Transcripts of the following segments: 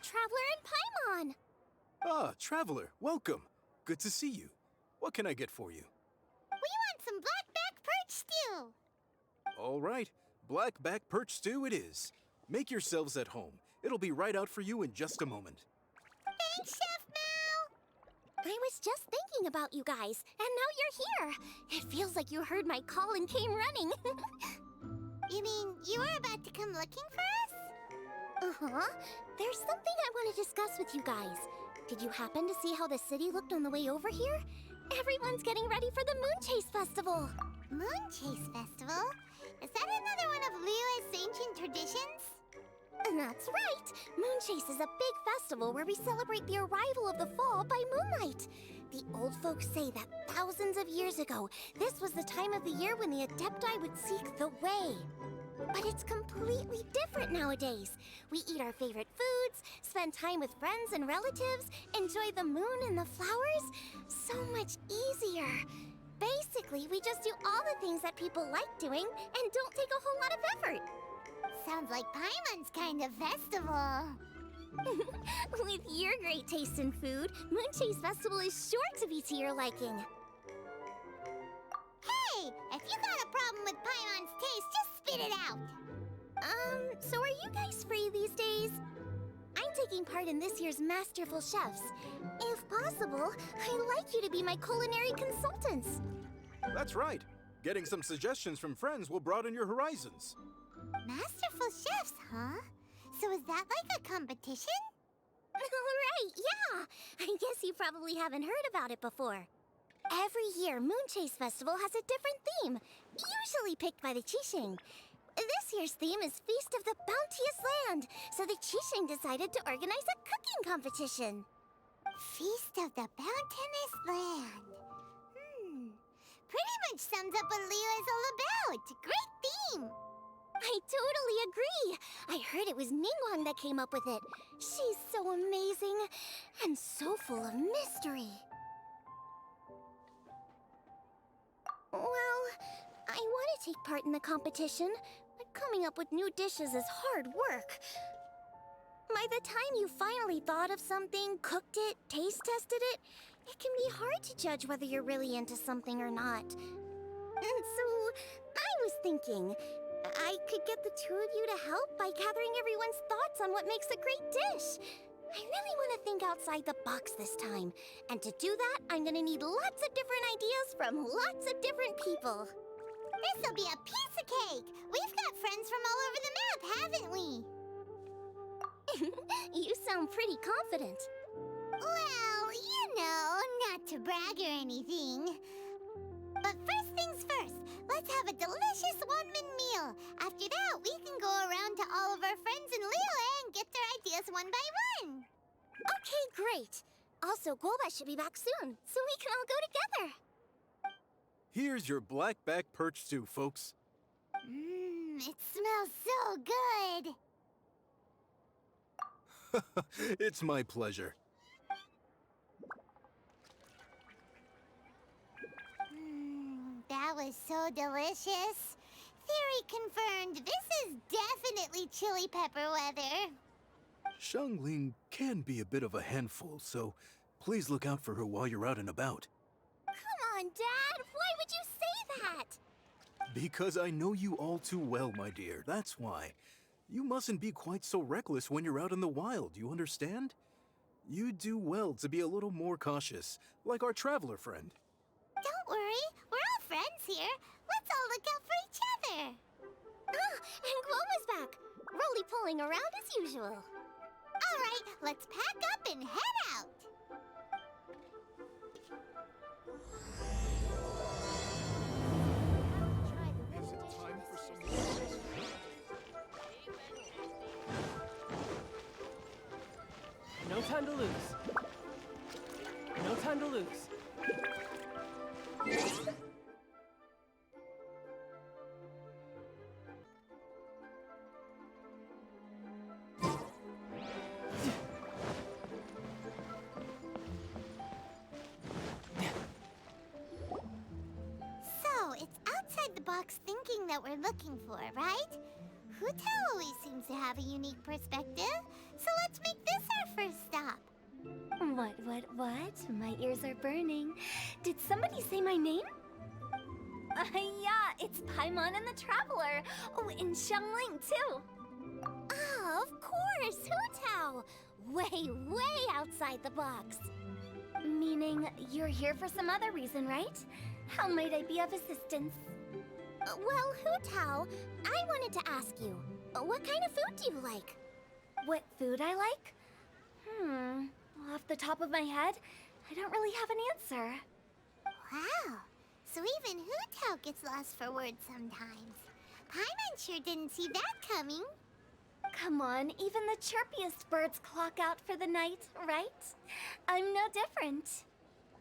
Traveler and Paimon! Ah, Traveler, welcome. Good to see you. What can I get for you? We want some blackback perch stew! All right, blackback perch stew it is. Make yourselves at home. It'll be right out for you in just a moment. Thanks, Chef Mal! I was just thinking about you guys, and now you're here. It feels like you heard my call and came running. You mean you were about to come looking for us? Uh-huh. There's something I want to discuss with you guys. Did you happen to see how the city looked on the way over here? Everyone's getting ready for the Moon Chase Festival. Moon Chase Festival? Is that another one of Liyue's ancient traditions? That's right! Moon Chase is a big festival where we celebrate the arrival of the fall by moonlight. The old folks say that thousands of years ago, this was the time of the year when the Adepti would seek the way. But it's completely different nowadays. We eat our favorite foods, spend time with friends and relatives, enjoy the moon and the flowers. So much easier. Basically, we just do all the things that people like doing and don't take a whole lot of effort. Sounds like Paimon's kind of festival. With your great taste in food, Moon Chase Festival is sure to be to your liking. Hey! If you got a problem with Paimon's taste, just spit it out! So are you guys free these days? I'm taking part in this year's Masterful Chefs. If possible, I'd like you to be my culinary consultants. That's right. Getting some suggestions from friends will broaden your horizons. Masterful Chefs, huh? So is that like a competition? Right, yeah! I guess you probably haven't heard about it before. Every year, Moon Chase Festival has a different theme, usually picked by the Qixing. This year's theme is Feast of the Bounteous Land, so the Qixing decided to organize a cooking competition. Feast of the Bounteous Land. Pretty much sums up what Liyue is all about. Great theme! I totally agree. I heard it was Ningguang that came up with it. She's so amazing and so full of mystery. Well, I want to take part in the competition, but coming up with new dishes is hard work. By the time you finally thought of something, cooked it, taste tested it, it can be hard to judge whether you're really into something or not. And so, I was thinking, I could get the two of you to help by gathering everyone's thoughts on what makes a great dish. I really want to think outside the box this time. And to do that, I'm going to need lots of different ideas from lots of different people. This'll be a piece of cake! We've got friends from all over the map, haven't we? You sound pretty confident. Well, you know, not to brag or anything. But first things first, let's have a delicious one-man meal. After that, we can go around to all of our friends in Liyue and get their ideas one by one. Okay, great. Also, Golba should be back soon, so we can all go together. Here's your blackback perch stew, folks. It smells so good. It's my pleasure. That was so delicious. Theory confirmed. This is definitely chili pepper weather. Xiangling can be a bit of a handful, so please look out for her while you're out and about. Come on, Dad. Why would you say that? Because I know you all too well, my dear. That's why. You mustn't be quite so reckless when you're out in the wild, you understand? You do well to be a little more cautious, like our traveler friend. Don't worry. We're all friends here. Let's all look out for each other. Ah, and Guoma's back. Roly-poling around as usual. All right, let's pack up and head out. Is it time for some... No time to lose. No time to lose. So, it's outside the box thinking that we're looking for, right? Huta always seems to have a unique perspective, so let's make this our What? My ears are burning. Did somebody say my name? Yeah, it's Paimon and the Traveler. Oh, and Xiangling, too. Oh, of course, Hu Tao. Way outside the box. Meaning you're here for some other reason, right? How might I be of assistance? Well, Hu Tao, I wanted to ask you, what kind of food do you like? What food I like? Off the top of my head, I don't really have an answer. Wow, so even Hu Tao gets lost for words sometimes. Paimon sure didn't see that coming. Come on, even the chirpiest birds clock out for the night, right? I'm no different.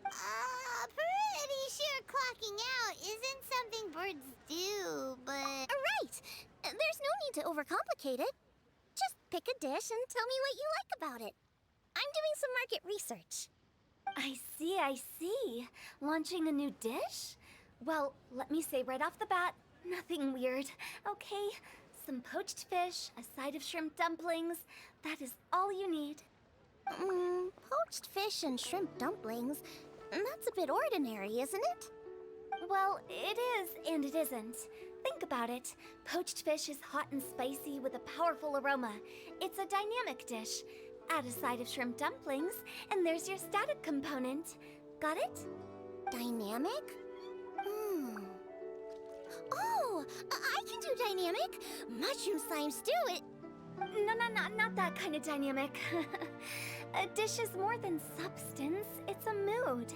Pretty sure clocking out isn't something birds do, but... Right! There's no need to overcomplicate it. Just pick a dish and tell me what you like about it. I'm doing some market research. I see. Launching a new dish? Well, let me say right off the bat, nothing weird, okay? Some poached fish, a side of shrimp dumplings. That is all you need. Poached fish and shrimp dumplings? That's a bit ordinary, isn't it? Well, it is and it isn't. Think about it. Poached fish is hot and spicy with a powerful aroma. It's a dynamic dish. Add a side of shrimp dumplings, and there's your static component. Got it? Dynamic? Oh, I can do dynamic. Mushroom slime stew it. No, not that kind of dynamic. A dish is more than substance, it's a mood.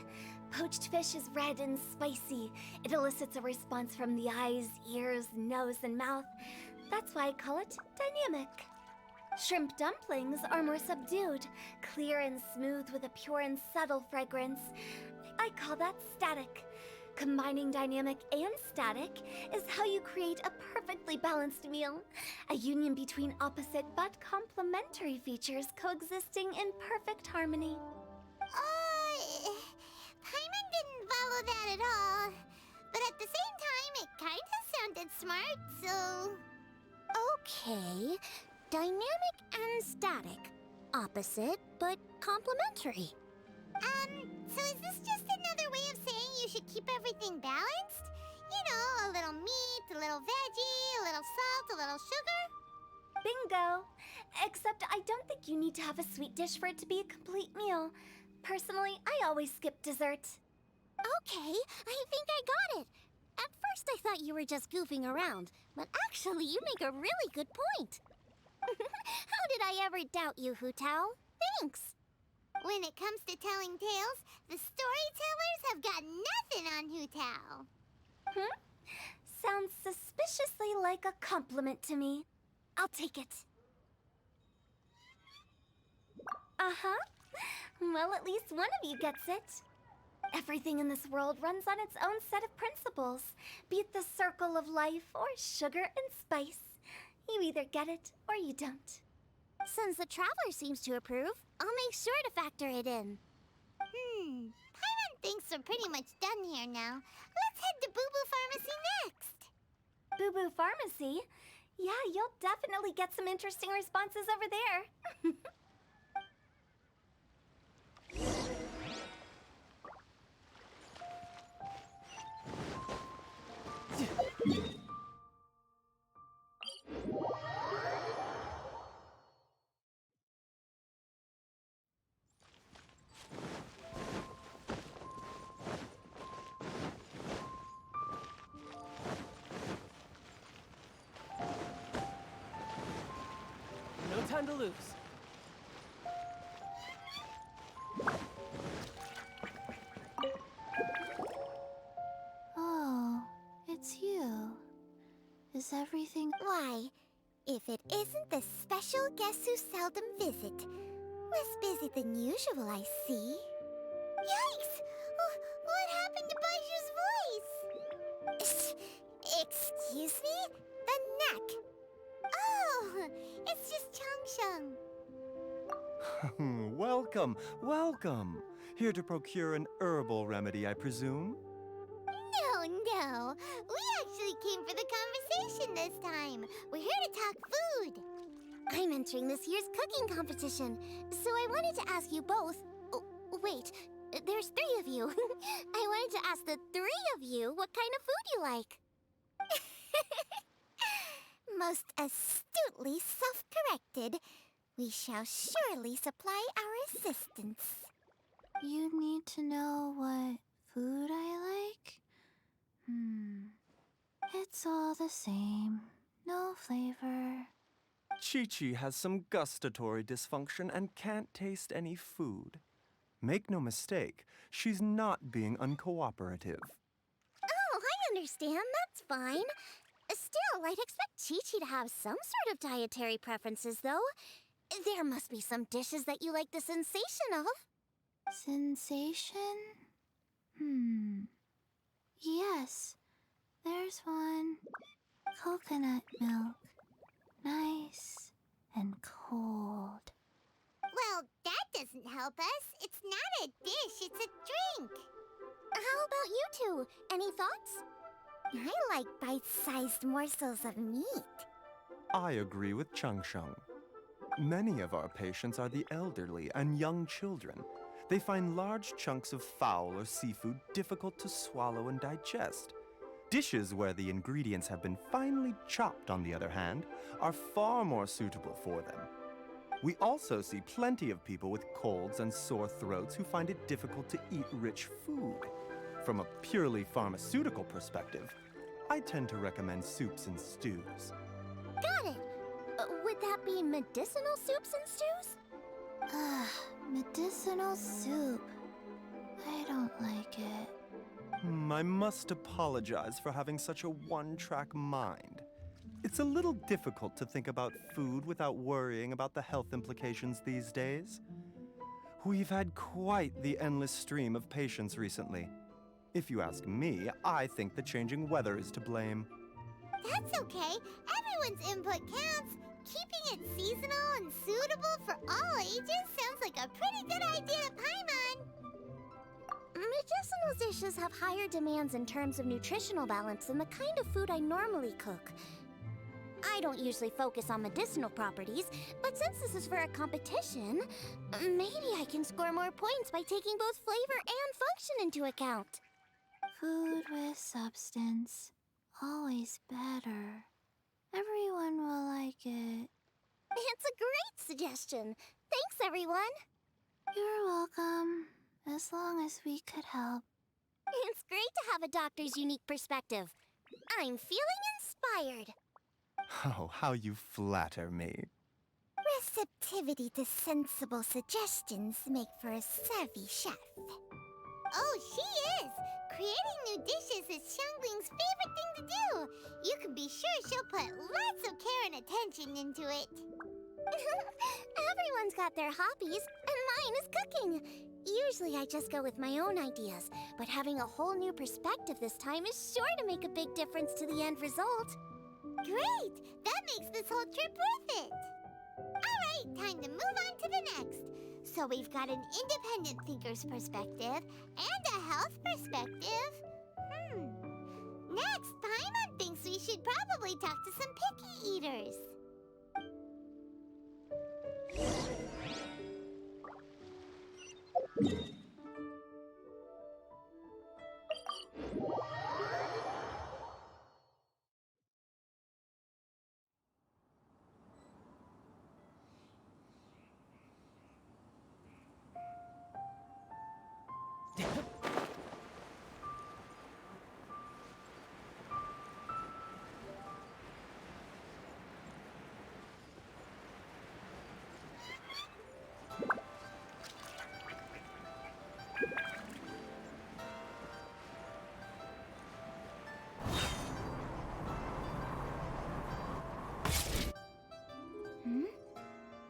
Poached fish is red and spicy. It elicits a response from the eyes, ears, nose, and mouth. That's why I call it dynamic. Shrimp dumplings are more subdued, clear and smooth with a pure and subtle fragrance. I call that static. Combining dynamic and static is how you create a perfectly balanced meal. A union between opposite but complementary features coexisting in perfect harmony. Paimon didn't follow that at all. But at the same time, it kinda sounded smart, so... Okay, dynamic and static. Opposite but complementary. So is this just another way of saying you should keep everything balanced? You know, a little meat, a little veggie, a little salt, a little sugar? Bingo! Except I don't think you need to have a sweet dish for it to be a complete meal. Personally, I always skip dessert. Okay, I think I got it. At first I thought you were just goofing around, but actually you make a really good point. How did I ever doubt you, Hu Tao? Thanks! When it comes to telling tales, the storytellers have got nothing on Hu Tao. Sounds suspiciously like a compliment to me. I'll take it. Well, at least one of you gets it. Everything in this world runs on its own set of principles, be it the circle of life or sugar and spice. You either get it or you don't. Since the Traveler seems to approve, I'll make sure to factor it in. Paimon thinks we're pretty much done here now. Let's head to Boo Boo Pharmacy next. Boo Boo Pharmacy? Yeah, you'll definitely get some interesting responses over there. No time to lose. Oh, it's you. Is everything... Why, if it isn't the special guest who seldom visit. Less busy than usual, I see. Yikes! What happened to Baiju's voice? Excuse me? The neck. Oh, it's just Changsheng. Welcome. Here to procure an herbal remedy, I presume? No. We actually came for the conversation this time. We're here to talk food. I'm entering this year's cooking competition, so I wanted to ask you both, Wait, there's 3 of you. I wanted to ask the 3 of you what kind of food you like. Most astutely self-corrected. We shall surely supply our assistance. You need to know what food I like? It's all the same. No flavor. Chi-Chi has some gustatory dysfunction and can't taste any food. Make no mistake, she's not being uncooperative. Oh, I understand. That's fine. Still, I'd expect Chi-Chi to have some sort of dietary preferences, though. There must be some dishes that you like the sensation of. Sensation? Yes, there's one. Coconut milk. Nice and cold. Well, that doesn't help us. It's not a dish, it's a drink. How about you two? Any thoughts? I like bite-sized morsels of meat. I agree with Changsheng. Many of our patients are the elderly and young children. They find large chunks of fowl or seafood difficult to swallow and digest. Dishes where the ingredients have been finely chopped, on the other hand, are far more suitable for them. We also see plenty of people with colds and sore throats who find it difficult to eat rich food. From a purely pharmaceutical perspective, I tend to recommend soups and stews. Got it. Would that be medicinal soups and stews? Medicinal soup. I don't like it. I must apologize for having such a one-track mind. It's a little difficult to think about food without worrying about the health implications these days. We've had quite the endless stream of patients recently. If you ask me, I think the changing weather is to blame. That's okay. Everyone's input counts. Keeping it seasonal and suitable for all ages sounds like a pretty good idea, Paimon. Medicinal dishes have higher demands in terms of nutritional balance than the kind of food I normally cook. I don't usually focus on medicinal properties, but since this is for a competition, maybe I can score more points by taking both flavor and function into account. Food with substance. Always better. Everyone will like it. It's a great suggestion. Thanks, everyone. You're welcome. As long as we could help. It's great to have a doctor's unique perspective. I'm feeling inspired. Oh, how you flatter me. Receptivity to sensible suggestions make for a savvy chef. Oh, she is! Creating new dishes is Xiangling's favorite thing to do. You can be sure she'll put lots of care and attention into it. Everyone's got their hobbies, and mine is cooking. Usually I just go with my own ideas, but having a whole new perspective this time is sure to make a big difference to the end result. Great! That makes this whole trip worth it! Alright, time to move on to the next. So we've got an independent thinker's perspective and a health perspective. Next, Paimon thinks we should probably talk to some picky eaters.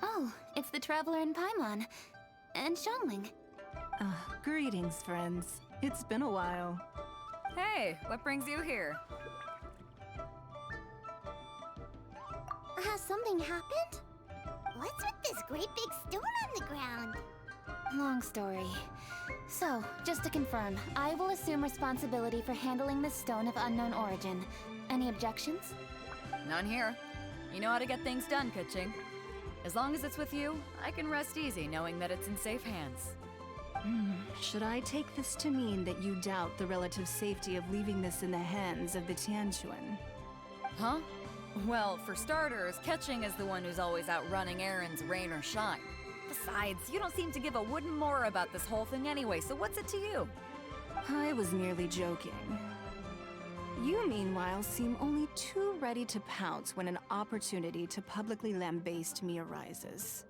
Oh, it's the Traveler and Paimon. And Xiangling. Greetings, friends. It's been a while. Hey, what brings you here? Has something happened? What's with this great big stone on the ground? Long story. So, just to confirm, I will assume responsibility for handling this stone of unknown origin. Any objections? None here. You know how to get things done, Kuching. As long as it's with you, I can rest easy knowing that it's in safe hands. Should I take this to mean that you doubt the relative safety of leaving this in the hands of the Tianquan? Huh? Well, for starters, Ketching is the one who's always out running errands, rain or shine. Besides, you don't seem to give a wooden more about this whole thing anyway, so what's it to you? I was merely joking. You, meanwhile, seem only too ready to pounce when an opportunity to publicly lambaste me arises.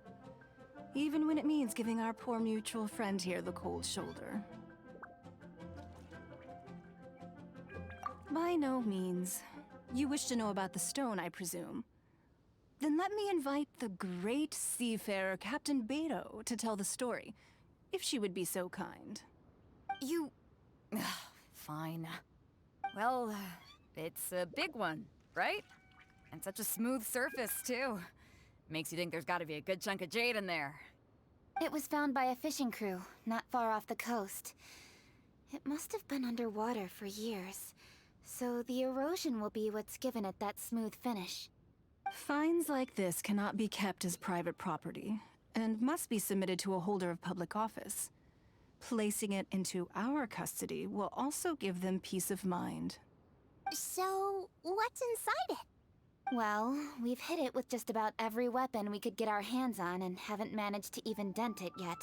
Even when it means giving our poor mutual friend here the cold shoulder. By no means. You wish to know about the stone, I presume. Then let me invite the great seafarer Captain Beto to tell the story, if she would be so kind. You... Fine. Well, it's a big one, right? And such a smooth surface, too. Makes you think there's gotta be a good chunk of jade in there. It was found by a fishing crew, not far off the coast. It must have been underwater for years, so the erosion will be what's given it that smooth finish. Finds like this cannot be kept as private property, and must be submitted to a holder of public office. Placing it into our custody will also give them peace of mind. So, what's inside it? Well, we've hit it with just about every weapon we could get our hands on and haven't managed to even dent it yet.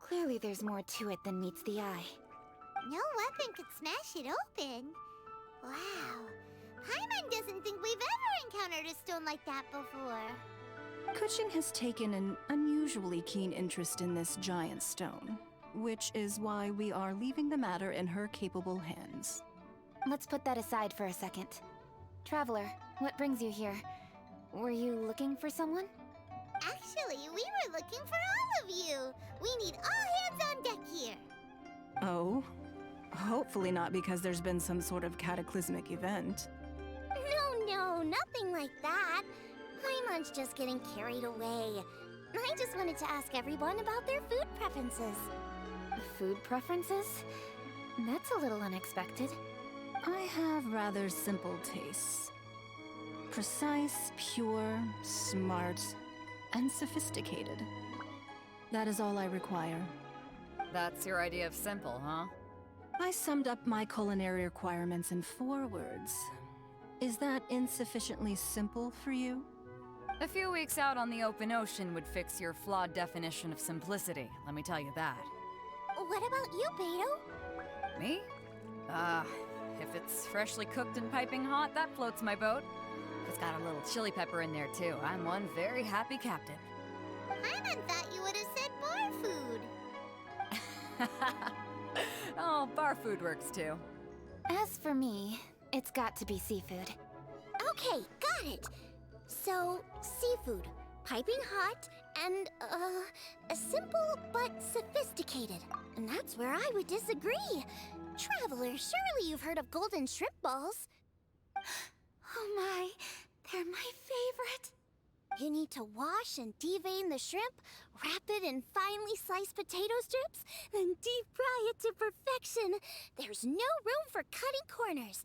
Clearly there's more to it than meets the eye. No weapon could smash it open. Wow. Paimon doesn't think we've ever encountered a stone like that before. Kuching has taken an unusually keen interest in this giant stone, which is why we are leaving the matter in her capable hands. Let's put that aside for a second. Traveler, what brings you here? Were you looking for someone? Actually, we were looking for all of you. We need all hands on deck here. Oh? Hopefully not because there's been some sort of cataclysmic event. No, nothing like that. Paimon's just getting carried away. I just wanted to ask everyone about their food preferences. Food preferences? That's a little unexpected. I have rather simple tastes. Precise, pure, smart, and sophisticated. That is all I require. That's your idea of simple, huh? I summed up my culinary requirements in 4 words. Is that insufficiently simple for you? A few weeks out on the open ocean would fix your flawed definition of simplicity, let me tell you that. What about you, Beto? Me? If it's freshly cooked and piping hot, that floats my boat. It's got a little chili pepper in there, too. I'm one very happy captain. Paimon thought you would have said bar food. Oh, bar food works, too. As for me, it's got to be seafood. Okay, got it. So, seafood, piping hot, and, simple but sophisticated. And that's where I would disagree. Traveler, surely you've heard of golden shrimp balls. Oh my, they're my favorite. You need to wash and devein the shrimp, wrap it in finely sliced potato strips, then deep fry it to perfection. There's no room for cutting corners.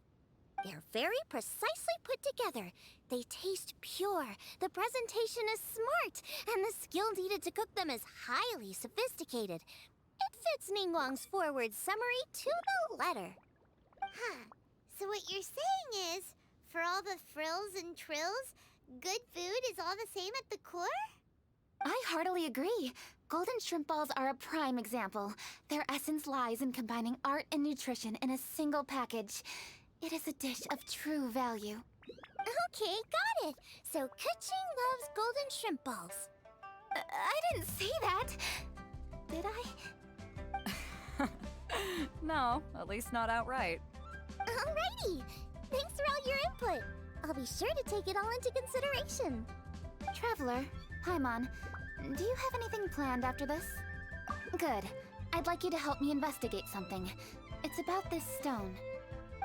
They're very precisely put together. They taste pure, the presentation is smart, and the skill needed to cook them is highly sophisticated. It fits Ningguang's forward summary to the letter. Huh. So what you're saying is, for all the frills and trills, good food is all the same at the core? I heartily agree. Golden shrimp balls are a prime example. Their essence lies in combining art and nutrition in a single package. It is a dish of true value. Okay, got it. So Kuching loves golden shrimp balls. I didn't say that. Did I? No, at least not outright. Alrighty. Thanks for all your input. I'll be sure to take it all into consideration. Traveler, Paimon, do you have anything planned after this? Good. I'd like you to help me investigate something. It's about this stone.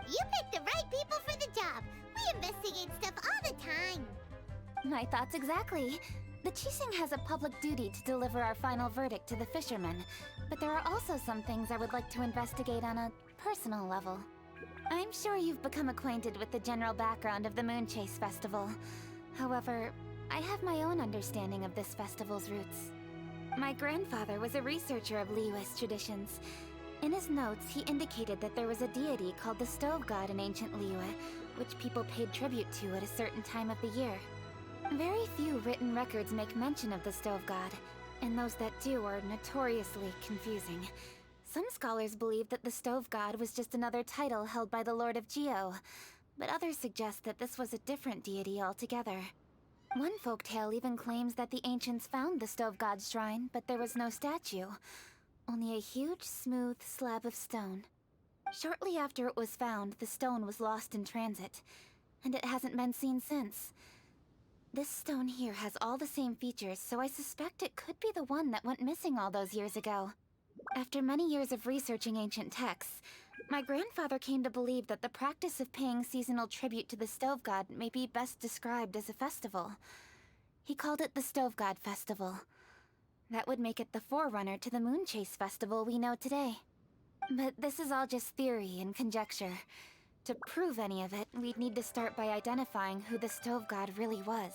You picked the right people for the job. We investigate stuff all the time. My thoughts exactly. The Qixing has a public duty to deliver our final verdict to the fishermen, but there are also some things I would like to investigate on a personal level. I'm sure you've become acquainted with the general background of the Moonchase Festival. However, I have my own understanding of this festival's roots. My grandfather was a researcher of Liyue's traditions. In his notes, he indicated that there was a deity called the Stove God in ancient Liyue, which people paid tribute to at a certain time of the year. Very few written records make mention of the Stove God, and those that do are notoriously confusing. Some scholars believe that the Stove God was just another title held by the Lord of Geo, but others suggest that this was a different deity altogether. One folktale even claims that the ancients found the Stove God's shrine, but there was no statue, only a huge, smooth slab of stone. Shortly after it was found, the stone was lost in transit, and it hasn't been seen since. This stone here has all the same features, so I suspect it could be the one that went missing all those years ago. After many years of researching ancient texts, my grandfather came to believe that the practice of paying seasonal tribute to the Stove God may be best described as a festival. He called it the Stove God Festival. That would make it the forerunner to the Moon Chase Festival we know today. But this is all just theory and conjecture. To prove any of it, we'd need to start by identifying who the Stove God really was.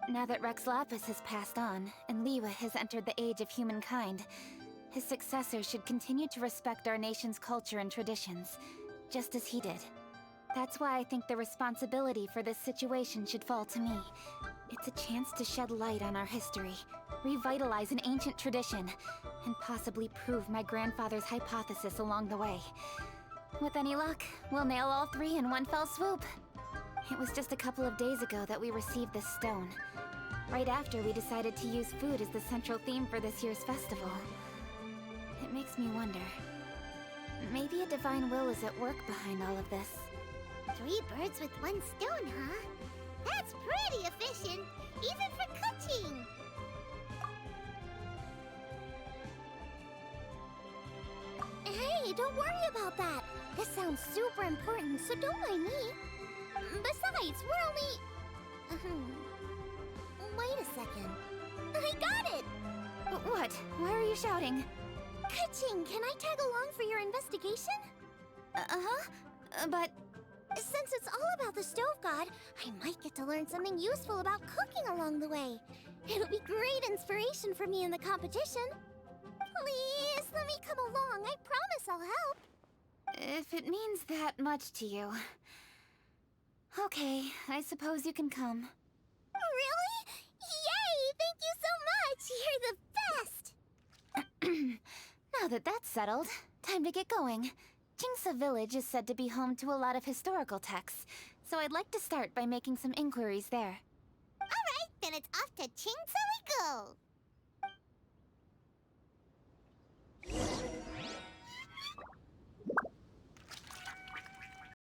Now that Rex Lapis has passed on, and Liyue has entered the age of humankind, his successors should continue to respect our nation's culture and traditions, just as he did. That's why I think the responsibility for this situation should fall to me. It's a chance to shed light on our history, revitalize an ancient tradition, and possibly prove my grandfather's hypothesis along the way. With any luck, we'll nail all three in one fell swoop. It was just a couple of days ago that we received this stone. Right after we decided to use food as the central theme for this year's festival. It makes me wonder. Maybe a divine will is at work behind all of this. 3 birds with 1 stone, huh? That's pretty efficient, even for cooking. Hey, don't worry about that. This sounds super important, so don't mind me. Besides, we're only... Wait a second. I got it! What? Why are you shouting? Ka-ching, can I tag along for your investigation? But... Since it's all about the Stove God, I might get to learn something useful about cooking along the way. It'll be great inspiration for me in the competition. Please, let me come along. I promise I'll help. If it means that much to you... Okay, I suppose you can come. Really? Yay! Thank you so much! You're the best! Now that that's settled, time to get going. Jingsa Village is said to be home to a lot of historical texts, so I'd like to start by making some inquiries there. All right, then it's off to Chingsa we go.